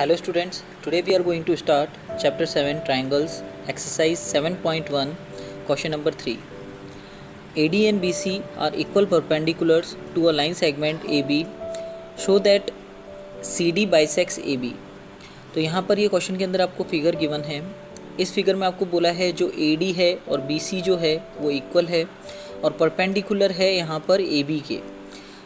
Hello students, today we are going to start chapter 7 triangles exercise 7.1 question number 3. AD and BC are equal perpendiculars to a line segment AB. Show that CD bisects AB. तो यहाँ पर ये question के अंदर आपको figure given है। इस figure में आपको बोला है जो AD है और BC जो है वो इक्वल है और परपेंडिकुलर है यहाँ पर AB के।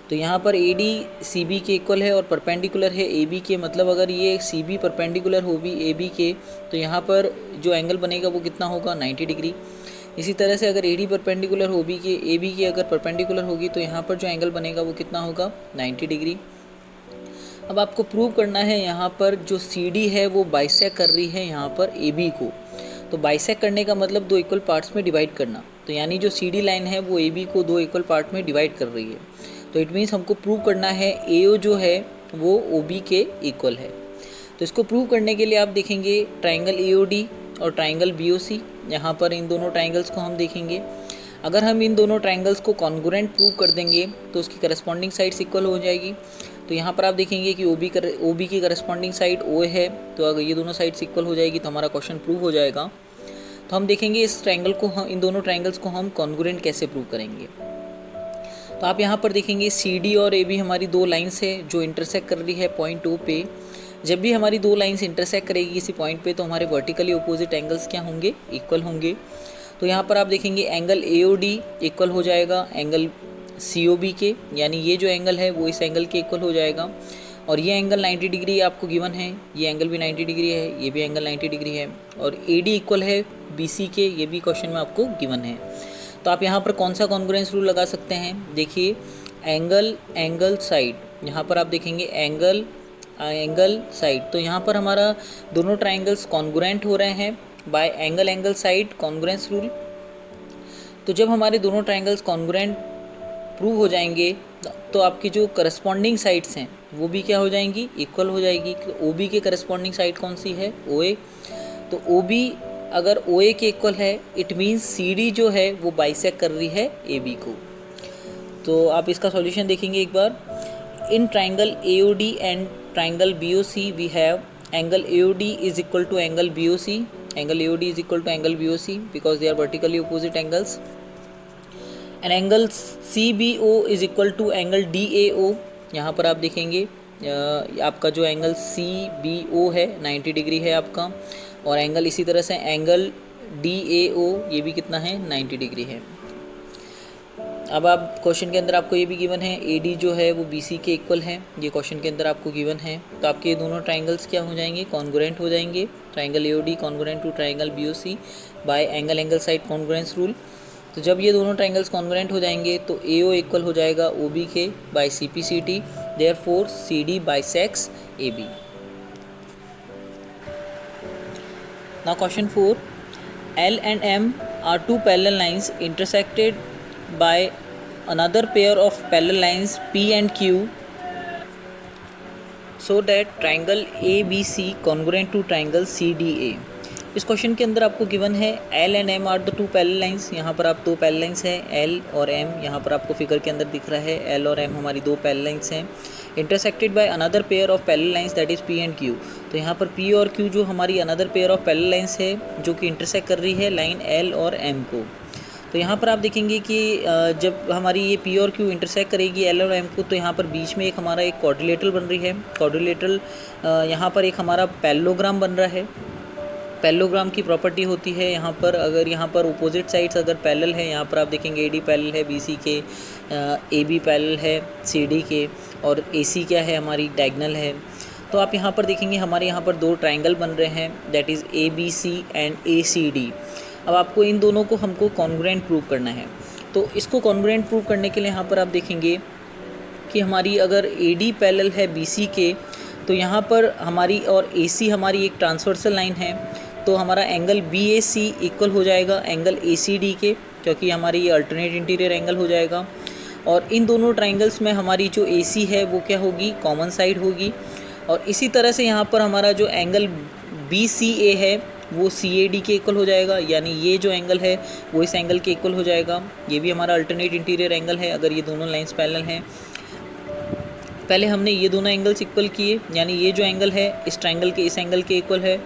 तो यहाँ पर AD CB के इक्वल है और परपेंडिकुलर है AB के, मतलब अगर ये CB परपेंडिकुलर हो भी AB के तो यहाँ पर जो एंगल बनेगा वो कितना होगा 90 डिग्री। इसी तरह से अगर AD परपेंडिकुलर हो भी के AB के अगर परपेंडिकुलर होगी तो यहाँ पर जो एंगल बनेगा वो कितना होगा 90 डिग्री। अब आपको प्रूव करना है यहाँ पर जो CD है वो बाइसेक कर रही है यहाँ पर AB को। तो बाइसेक करने का मतलब दो इक्वल पार्ट्स में डिवाइड करना। तो यानी जो CD लाइन है वो AB को दो इक्वल पार्ट में डिवाइड कर रही है। तो इट मीन्स हमको प्रूव करना है AO जो है वो OB के इक्वल है। तो इसको प्रूव करने के लिए आप देखेंगे ट्राइंगल AOD और ट्राइंगल BOC। यहाँ पर इन दोनों ट्राइंगल्स को हम देखेंगे। अगर हम इन दोनों ट्राइंगल्स को कॉन्ग्रुएंट प्रूव कर देंगे तो उसकी करस्पॉन्डिंग साइड्स इक्वल हो जाएगी। तो यहाँ पर आप देखेंगे कि OB की करस्पॉन्डिंग साइड O है, तो अगर ये दोनों साइड्स इक्वल हो जाएगी तो हमारा क्वेश्चन प्रूव हो जाएगा। तो हम देखेंगे इस ट्राइंगल को इन दोनों ट्राइंगल्स को हम कॉन्ग्रुएंट कैसे प्रूव करेंगे। तो आप यहाँ पर देखेंगे CD और AB हमारी दो लाइंस है जो इंटरसेक्ट कर रही है पॉइंट O पे। जब भी हमारी दो लाइंस इंटरसेक्ट करेगी किसी पॉइंट पे तो हमारे वर्टिकली अपोजिट एंगल्स क्या होंगे, इक्वल होंगे। तो यहाँ पर आप देखेंगे एंगल AOD इक्वल हो जाएगा एंगल COB के, यानी ये जो एंगल है वो इस एंगल के इक्वल हो जाएगा। और ये एंगल 90 डिग्री आपको गिवन है, ये एंगल भी 90 डिग्री है, ये भी एंगल 90 डिग्री है। और AD इक्वल है BC के, ये भी क्वेश्चन में आपको गिवन है। तो आप यहाँ पर कौन सा कॉन्ग्रुएंस रूल लगा सकते हैं, देखिए एंगल साइड। यहाँ पर आप देखेंगे एंगल साइड। तो यहाँ पर हमारा दोनों ट्राइंगल्स कॉन्ग्रुएंट हो रहे हैं bye angle side congruence rule. तो जब हमारे दोनों ट्राइंगल्स कॉन्ग्रुएंट प्रूव हो जाएंगे तो आपकी जो करस्पॉन्डिंग साइड्स हैं वो भी क्या हो जाएंगी, इक्वल हो जाएगी। तो OB के करस्पॉन्डिंग साइड कौन सी है, OA। तो OB अगर OA के इक्वल है इट मीन्स CD जो है वो बाइसेक कर रही है AB को। तो आप इसका सॉल्यूशन देखेंगे एक बार। In triangle AOD and triangle BOC we have angle AOD is equal to angle BOC, angle AOD is equal to angle BOC because they are vertically opposite angles. And angle CBO is equal to angle DAO। यहाँ पर आप देखेंगे आपका जो angle CBO है 90 degree है आपका, और एंगल इसी तरह से एंगल DAO ये भी कितना है 90 डिग्री है। अब आप क्वेश्चन के अंदर आपको ये भी गिवन है AD जो है वो BC के इक्वल है, ये क्वेश्चन के अंदर आपको गिवन है। तो आपके दोनों ट्राइंगल्स क्या हो जाएंगे, कॉन्ग्रुएंट हो जाएंगे। Triangle AOD congruent to triangle BOC by angle side congruence rule. तो जब ये दोनों ट्राइंगल्स कॉन्ग्रुएंट हो जाएंगे तो AO इक्वल हो जाएगा OB के by CPCT, therefore CD bisects AB। Now question 4, L and M are two parallel lines intersected by another pair of parallel lines P and Q so that triangle ABC congruent to triangle CDA। इस question के अंदर आपको given है L and M are the two parallel lines। यहाँ पर आप दो parallel lines हैं L और M, यहाँ पर आपको फिगर के अंदर दिख रहा है L और M हमारी दो पैरेलल लाइंस हैं। Intersected by another pair of parallel lines that is P and Q। तो यहाँ पर P और Q जो हमारी another pair of parallel lines है जो कि इंटरसेक्ट कर रही है लाइन L और M को। तो यहाँ पर आप देखेंगे कि जब हमारी ये P और Q इंटरसेक्ट करेगी L और M को तो यहाँ पर बीच में एक हमारा एक क्वाड्रिलेटरल बन रही है। क्वाड्रिलेटरल यहाँ पर एक हमारा पैरेललोग्राम बन रहा है। पैरेललोग्राम की प्रॉपर्टी होती है यहाँ पर, अगर यहाँ पर अपोजिट साइड्स अगर पैरेलल है, यहाँ पर आप देखेंगे AD पैरेलल है BC के, AB पैरेलल है CD के, और AC क्या है हमारी डायगोनल है। तो आप यहाँ पर देखेंगे हमारे यहाँ पर दो ट्राइंगल बन रहे हैं that is ABC and ACD। अब आपको इन दोनों को हमको कॉन्ग्रुएंट प्रूव करना है। तो इसको कॉन्ग्रुएंट प्रूव करने के लिए यहाँ पर आप देखेंगे कि हमारी अगर AD पैरेलल है BC के तो यहाँ पर हमारी और AC हमारी एक ट्रांसवर्सल लाइन है, तो हमारा एंगल BAC इक्वल हो जाएगा एंगल ACD के, क्योंकि हमारी ये अल्टरनेट इंटीरियर एंगल हो जाएगा। और इन दोनों ट्राइंगल्स में हमारी जो AC है वो क्या होगी, कॉमन साइड होगी। और इसी तरह से यहाँ पर हमारा जो एंगल BCA है वो CAD के इक्वल हो जाएगा, यानी ये जो एंगल है वो इस एंगल के इक्वल हो जाएगा। ये भी हमारा अल्टरनेट इंटीरियर एंगल है अगर ये दोनों लाइंस पैरेलल हैं। पहले हमने ये दोनों एंगल्स इक्वल किए, यानी ये जो एंगल है इस ट्रायंगल के इस एंगल के इक्वल है,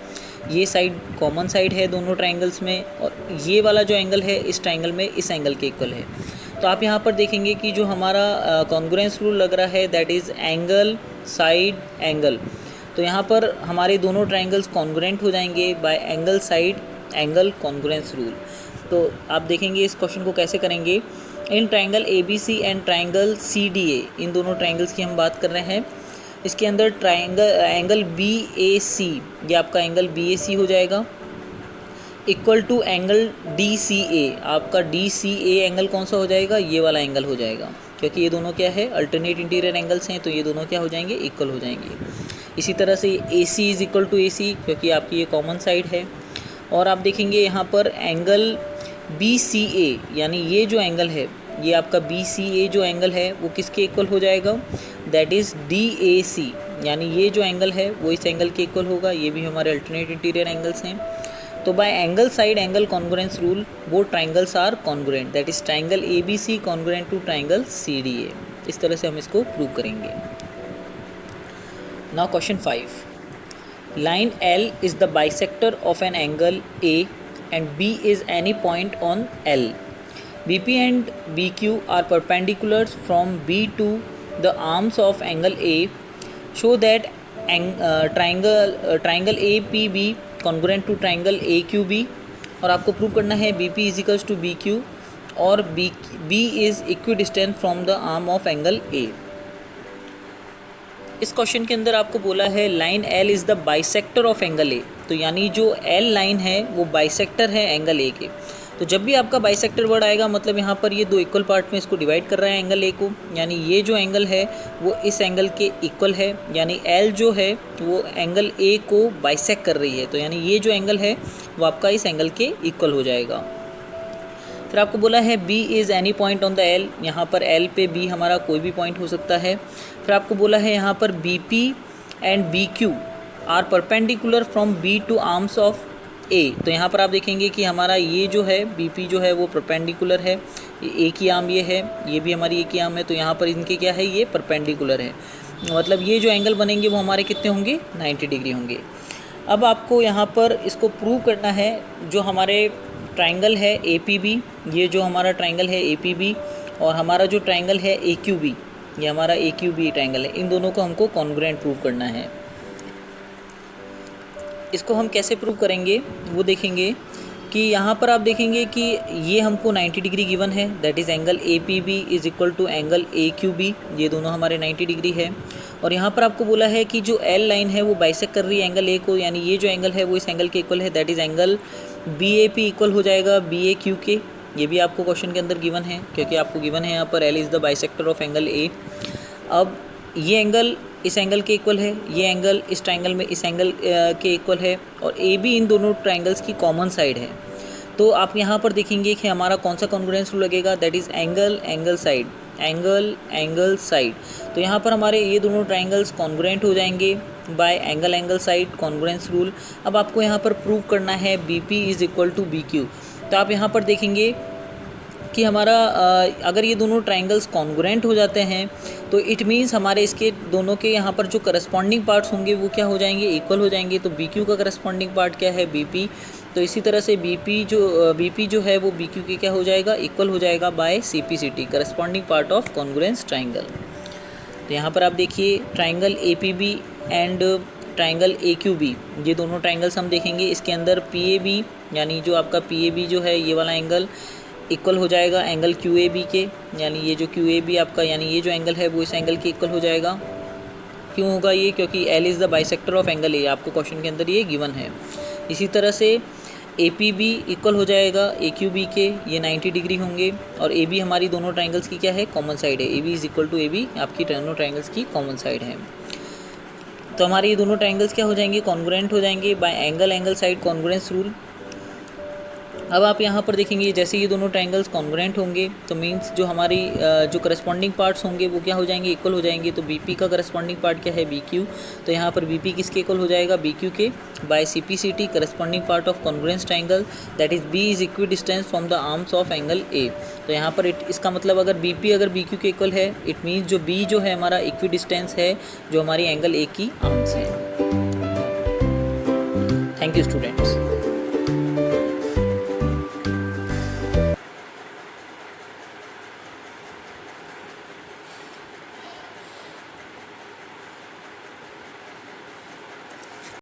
ये साइड कॉमन साइड है दोनों ट्रायंगल्स में, और ये वाला जो एंगल है इस ट्रायंगल में इस एंगल के इक्वल है। तो आप यहाँ पर देखेंगे कि जो हमारा कॉन्ग्रुएंस रूल लग रहा है that is angle side angle. तो यहाँ पर हमारे दोनों ट्रायंगल्स कॉन्ग्रुएंट हो जाएंगे by angle side angle congruence rule. तो आप देखेंगे इस क्वेश्चन को कैसे करेंगे। In triangle ABC and triangle CDA, इन दोनों ट्रायंगल्स की हम बात कर रहे हैं। इसके अंदर एंगल BAC, ये आपका एंगल BAC हो जाएगा, इक्वल टू एंगल DCA। आपका DCA एंगल कौन सा हो जाएगा, ये वाला एंगल हो जाएगा, क्योंकि ये दोनों क्या है अल्टरनेट इंटीरियर एंगल्स हैं, तो ये दोनों क्या हो जाएंगे, इक्वल हो जाएंगे। इसी तरह से AC is equal to AC, क्योंकि आपकी ये कॉमन साइड है। और आप देखेंगे यहाँ पर एंगल BCA, यानी ये जो एंगल है ये आपका BCA जो एंगल है वो किसके इक्वल हो जाएगा, दैट इज़ DAC, यानी ये जो एंगल है वो इस एंगल के इक्वल होगा। ये भी हमारे अल्टरनेट इंटीरियर एंगल्स हैं। तो by angle side angle congruence rule वो triangles are congruent, that is triangle ABC congruent to triangle CDA। इस तरह से हम इसको प्रूव करेंगे। Now question 5, line L is the bisector of an angle A and B is any point on L. BP and BQ are perpendiculars from B to the arms of angle A. Show that triangle APB congruent to triangle AQB, और आपको prove करना है BP is equals to BQ और B is equidistant from the arm of angle A. इस question के अंदर आपको बोला है line L is the bisector of angle A, तो यानी जो L लाइन है वो बाइसेक्टर है एंगल A के। तो जब भी आपका बाइसेक्टर वर्ड आएगा मतलब यहाँ पर ये दो इक्वल पार्ट में इसको डिवाइड कर रहा है एंगल A को, यानी ये जो एंगल है वो इस एंगल के इक्वल है, यानी L जो है वो एंगल A को बाइसेक्ट कर रही है, तो यानी ये जो एंगल है वो आपका इस एंगल के इक्वल हो जाएगा। फिर आपको बोला है B is any point on the L, यहाँ पर L पे B हमारा कोई भी पॉइंट हो सकता है। फिर आपको बोला है यहाँ पर BP and BQ are perpendicular from B to arms of A, तो यहाँ पर आप देखेंगे कि हमारा ये जो है BP जो है वो परपेंडिकुलर है, A की आर्म ये है, ये भी हमारी A की आर्म है, तो यहाँ पर इनके क्या है ये परपेंडिकुलर है, मतलब ये जो एंगल बनेंगे वो हमारे कितने होंगे 90 डिग्री होंगे। अब आपको यहाँ पर इसको प्रूव करना है, जो हमारे ट्राइंगल है APB, ये जो हमारा ट्राइंगल है APB और हमारा जो ट्राइंगल है AQB, ये हमारा AQB ट्राइंगल है, इन दोनों को हमको कॉन्ग्रुएंट प्रूव करना है। इसको हम कैसे प्रूव करेंगे वो देखेंगे कि यहाँ पर आप देखेंगे कि ये हमको 90 डिग्री गिवन है, that is angle APB is equal to angle AQB, ये दोनों हमारे 90 डिग्री है। और यहाँ पर आपको बोला है कि जो L लाइन है वो बाइसेक्ट कर रही है एंगल A को, यानी ये जो एंगल है वो इस एंगल के इक्वल है, that is angle BAP equal हो जाएगा BAQ के। ये भी आपको क्वेश्चन के अंदर गिवन है, क्योंकि आपको गिवन है यहाँ पर L is the bisector of angle A। अब ये एंगल इस एंगल के इक्वल है, ये एंगल इस ट्राइंगल में इस एंगल के इक्वल है, और AB इन दोनों ट्राइंगल्स की कॉमन साइड है। तो आप यहाँ पर देखेंगे कि हमारा कौन सा कॉन्ग्रुएंस रूल लगेगा, that is angle angle side angle side. तो यहाँ पर हमारे ये दोनों ट्राइंगल्स कॉन्ग्रुएंट हो जाएंगे by angle angle side congruence rule. अब आपको यहाँ पर प्रूव करना है BP is equal to BQ। तो आप यहाँ पर देखेंगे कि हमारा अगर ये दोनों ट्राइंगल्स कॉन्ग्रुएंट हो जाते हैं तो इट मीन्स हमारे इसके दोनों के यहाँ पर जो करस्पॉन्डिंग पार्ट्स होंगे वो क्या हो जाएंगे, इक्वल हो जाएंगे। तो BQ का करस्पॉन्डिंग पार्ट क्या है BP, तो इसी तरह से BP जो है वो BQ के क्या हो जाएगा, इक्वल हो जाएगा by CPCT corresponding part of congruence triangle. तो यहाँ पर आप देखिए triangle APB and triangle AQB, ये दोनों ट्राइंगल्स हम देखेंगे। इसके अंदर PAB यानी जो आपका PAB जो है ये वाला एंगल इक्वल हो जाएगा एंगल QAB के, यानी ये जो QAB आपका यानी ये जो एंगल है वो इस एंगल के इक्वल हो जाएगा। क्यों होगा ये, क्योंकि L is the bisector of angle A, आपको क्वेश्चन के अंदर ये गिवन है। इसी तरह से APB इक्वल हो जाएगा AQB के, ये 90 डिग्री होंगे, और AB हमारी दोनों ट्राइंगल्स की क्या है, कॉमन साइड है। AB is equal to AB आपकी दोनों ट्राइंगल्स की कॉमन साइड है। तो हमारे ये दोनों ट्राइंगल्स क्या हो जाएंगे, कॉन्ग्रुएंट हो जाएंगे by angle angle side congruence rule. अब आप यहाँ पर देखेंगे जैसे ये दोनों ट्रायंगल्स कॉन्ग्रुएंट होंगे तो मीन्स जो हमारी जो करस्पॉन्डिंग पार्ट्स होंगे वो क्या हो जाएंगे, इक्वल हो जाएंगे। तो बीपी का करस्पॉन्डिंग पार्ट क्या है, BQ। तो यहाँ पर बीपी किसके इक्वल हो जाएगा, BQ के, by CPCT corresponding part of congruence triangle that is B is equidistant from the arms of angle A। तो यहाँ पर इसका मतलब अगर BP अगर BQ के इक्वल है, इट मीन्स जो B जो है हमारा इक्वी डिस्टेंस है जो हमारी एंगल A की आर्म्स है। Thank you students.